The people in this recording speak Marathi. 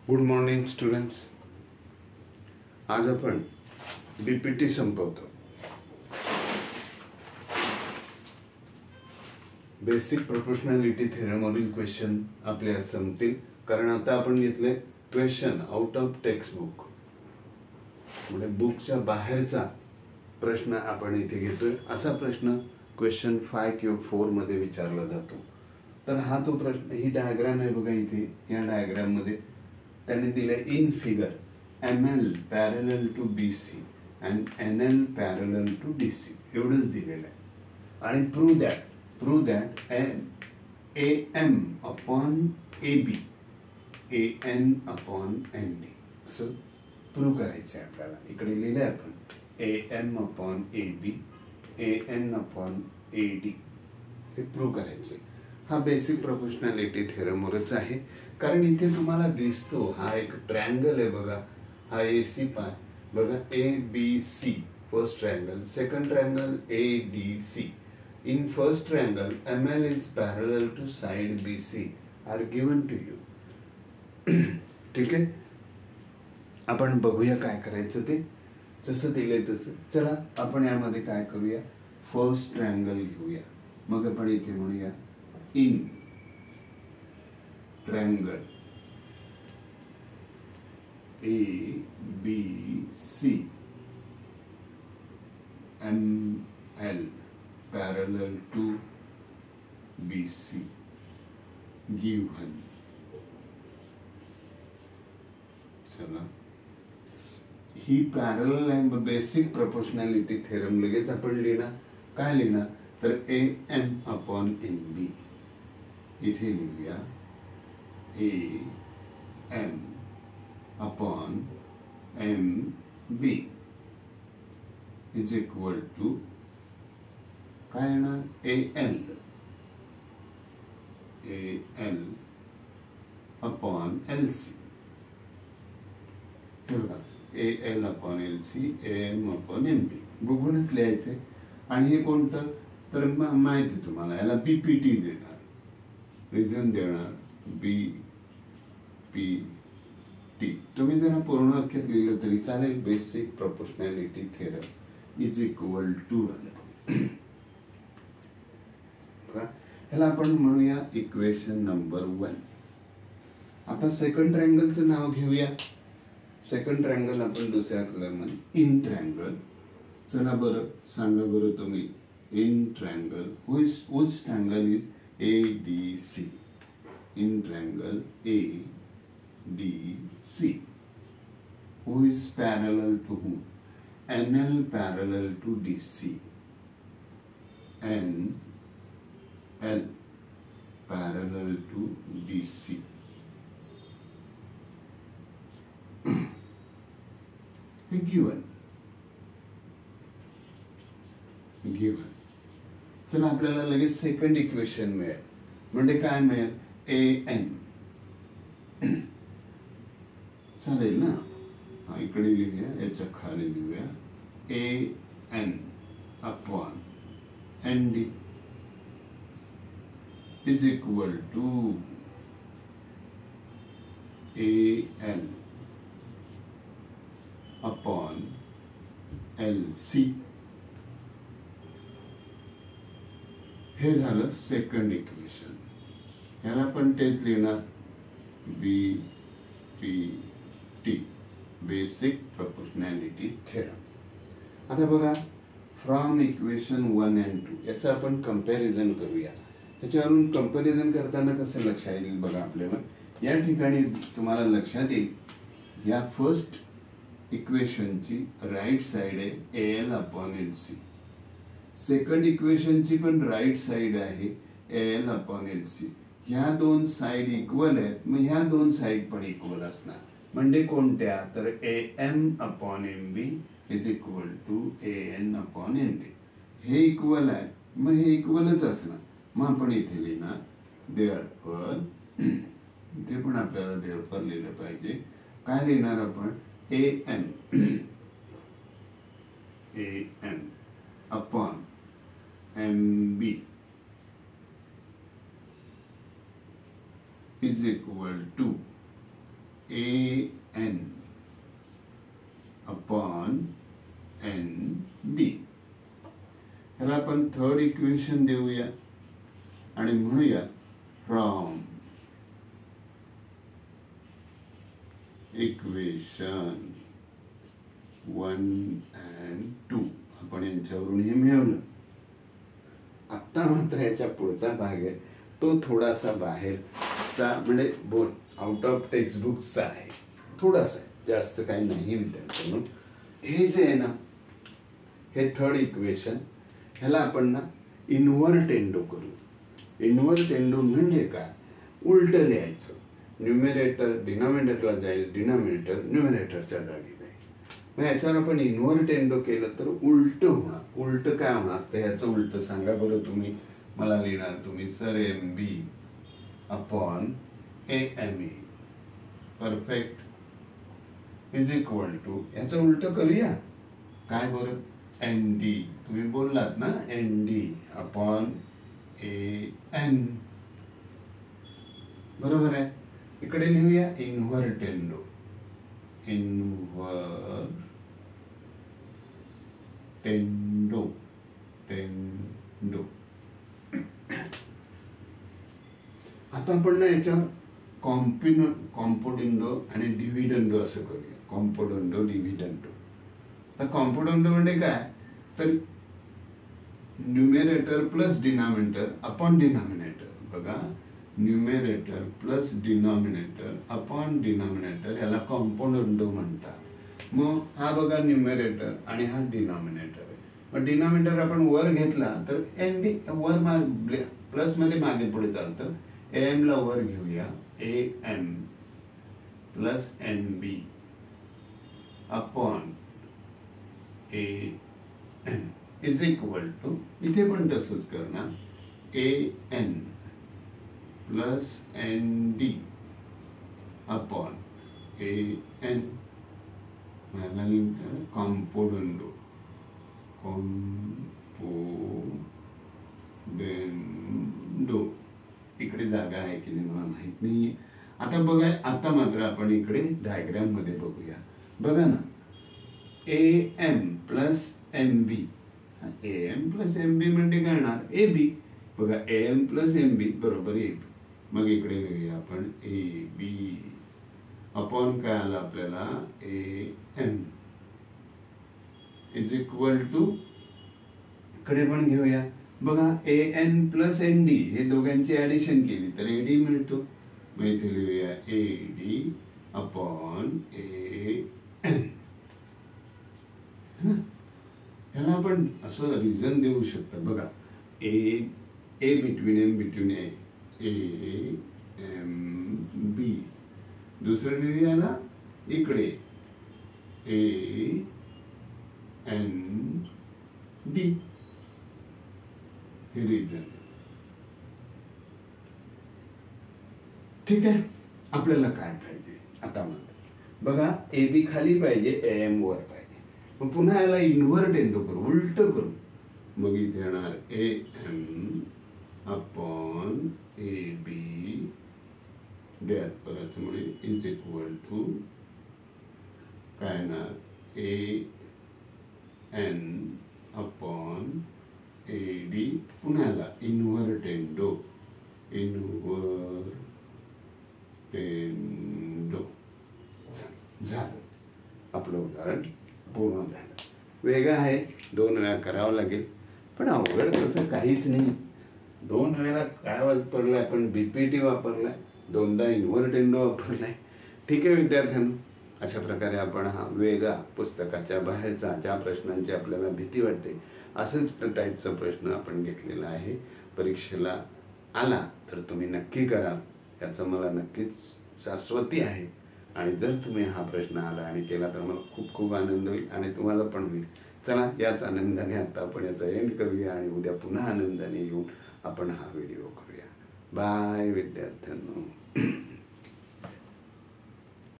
Good morning students. आज आपण बीपीटी संपवतो. बेसिक प्रोपोर्शनॅलिटी थेरमवरील क्वेश्चन आपले आज संपतील, कारण आता आपण घेतले question out of text book. म्हणजे बुकच्या बाहेरचा प्रश्न आपण इथे घेतोय. असा प्रश्न क्वेश्चन 5 किंवा 4 मध्ये विचारला जातो. तर हा तो प्रश्न, ही डायग्राम आहे बघा. इथे या डायग्राम मध्ये त्यांनी दिले in figure ML parallel to BC and NL parallel to DC एवढंच दिलेलं आहे. आणि prove that AM upon AB AN upon ND असं प्रूव्ह करायचं आहे आपल्याला. इकडे लिहिलंय आपण AM upon AB AN upon AD हे प्रूव्ह करायचे. हा बेसिक प्रोपोर्शनॅलिटी थेरमवरच आहे. कारण इथे तुम्हाला दिसतो हा एक ट्रायंगल आहे बघा. हा AC पाय बघा, ABC first triangle, second triangle ADC. In first triangle ML is parallel to side BC are given to you. ठीक आहे, आपण बघूया काय करायचं ते. जसं दिलंय तसं. चला आपण यामध्ये काय करूया, फर्स्ट ट्रायंगल घेऊया. मग आपण इथे म्हणूया in triangle ABC ML parallel to BC given. चला, ही पॅरलल आहे. बेसिक प्रोपोर्शनॅलिटी थेरम लगेच आपण लिहिणार. काय लिहिणार तर AM अपॉन NB. इथे लिहूया AM upon MB is equal to काय येणार AL अपॉन LC. ठेवला AL upon LC AM upon NB बघूनच लिहायचे. आणि हे कोणतं तर माहिती तुम्हाला, याला BPT देणार, रिझन देणार BPT. तुम्ही जरा पूर्ण वाक्यात लिहिलं तरी चालेल. Basic proportionality theorem is equal to. ह्याला आपण म्हणूया इक्वेशन नंबर 1. आता सेकंड ट्रायंगलचं नाव घेऊया. सेकंड ट्रायंगल आपण दुसऱ्या कलर मध्ये इन ट्रायंगल. चला बरं सांगा बरं तुम्ही, in triangle which triangle is ADC. in triangle ADC who is parallel to whom? NL parallel to DC, NL parallel to DC. given. चला आपल्याला लगेच सेकंड इक्वेशन मिळेल. म्हणजे काय मिळेल AN. चालेल ना. हा इकडे लिहूया, याच्या खाली लिहूया AN upon ND is equal to AL upon LC. हे झालं सेकंड इक्वेशन. याला पण तेच लिहिणार BPT बेसिक प्रोपोर्शनॅलिटी थेरम. आता बघा, फ्रॉम इक्वेशन 1 and 2 याचं आपण कंपॅरिझन करूया. त्याच्यावरून कंपॅरिझन करताना कसं लक्षात येईल बघा आपल्याला. या ठिकाणी तुम्हाला लक्षात येईल, या फर्स्ट इक्वेशनची राईट साइड आहे AL अपॉन LC. सेकंड इक्वेशनची पण राईट साइड आहे AL अपॉन LC. ह्या दोन साइड इक्वल आहेत. मग ह्या दोन साइड पण इक्वल असणार. म्हणजे कोणत्या तर AM upon MB is equal to AN upon ND. हे इक्वल आहे, मग हे इक्वलच असणार. मग आपण इथे लिहिणार देअरफॉर. इथे पण आपल्याला देअरफॉर लिहिलं पाहिजे. काय लिहिणार आपण AM upon MB is equal to AN upon ND. ह्याला आपण थर्ड इक्वेशन देऊया आणि म्हणूया फ्रॉम इक्वेशन 1 and 2 आपण यांच्यावरून हे मिळवलं. आता मात्र याच्या पुढचा भाग आहे तो थोडासा बाहेरचा म्हणजे बोल आउट ऑफ टेक्स्टबुकचा आहे, थोडासा जास्त काही नाही विद्यार्थ्यांनो. हे जे आहे ना हे थर्ड इक्वेशन ह्याला आपण ना इन्व्हर्टेंडो करू. इन्व्हर्टेंडो म्हणजे काय, उलट लिहायचं. न्यूमेरेटर डिनॉमिनेटरला जाईल, डिनॉमिनेटर न्यूमेरेटरच्या जागी जाईल. मग याच्यावर आपण इन्व्हर्टेंडो केलं तर उलट होणार. उलट काय होणार तर ह्याचं उलट सांगा बरं तुम्ही. मला लिहिणार तुम्ही sir MB upon AME perfect is equal to याचं उलट करूया काय बरं ND. तुम्ही बोललात ना ND अपॉन AN बरोबर आहे. इकडे लिहूया इन्व्हर्टेंडो. टेंडो आता आपण ना याच्यावर कॉम्पोडेंडो आणि डिव्हिडंडो असं करूया. कॉम्पोडेंडो डिव्हिडंडो. तर कॉम्पोडेंडो म्हणजे काय तर numerator plus denominator upon denominator. बघा numerator plus denominator upon denominator याला कॉम्पोडेंडो म्हणतात. मग हा बघा न्यूमेरेटर आणि हा डिनॉमिनेटर आहे. मग डिनॉमिनेटर आपण वर घेतला तर ND वर प्लस मध्ये मागे पुढे चालतं. AM ला वर घेऊया AM plus NB upon AN is equal to इथे पण तसंच करणार AN plus ND upon AN componendo. इकडे जागा आहे की नाही मला माहित नाही. आता बघा आता मात्र आपण इकडे डायग्राम मध्ये बघूया. बघा ना AM plus MB. AM plus MB म्हणजे काय येणार AB. बघा AM प्लस MB बरोबर AB. मग इकडे लिहूया आपण AB अपॉन काय आलं आपल्याला AN इज इक्वल टू इकडे पण घेऊया. बघा AN प्लस ND हे दोघांची ऍडिशन केली तर AD मिळतो. मग इथे लिहूया AD अपॉन AN. ह्याला आपण असं रिझन देऊ शकतो. बघा A between M between AMB. दुसरं लिहूया ना इकडे AND हे रिझन. ठीक आहे. आपल्याला काय पाहिजे आता म्हणतो बघा AB खाली पाहिजे AM वर पाहिजे. मग पुन्हा याला इन्व्हर्टेंडो करू उलट करू. मग इथे येणार AM अपॉन AB परत म्हणजे इज इक्वल टू काय ना AN अपॉन AD पुन्हा इन्व्हर्टेंडो झालं. आपलं उदाहरण पूर्ण झालं. वेगळं आहे 2 वेळा करावं लागेल पण अवघड तसं काहीच नाही. 2 वेळेला काय वापरलाय आपण BPT वापरलाय, 2दा इन्व्हर्टेंडो वापरलाय. ठीक आहे विद्यार्थ्यांनो. अशा प्रकारे आपण हा वेगळा पुस्तकाच्या बाहेरचा ज्या प्रश्नांची आपल्याला भीती वाटते असंच टाईपचा प्रश्न आपण घेतलेला आहे. परीक्षेला आला तर तुम्ही नक्की कराल याचं मला नक्कीच शाश्वती आहे. आणि जर तुम्ही हा प्रश्न आला आणि केला तर मला खूप खूप आनंद होईल आणि तुम्हाला पण होईल. चला याच आनंदाने आता आपण याचा एंड करूया आणि उद्या पुन्हा आनंदाने येऊन आपण हा व्हिडिओ करूया. बाय विद्यार्थ्यांनो.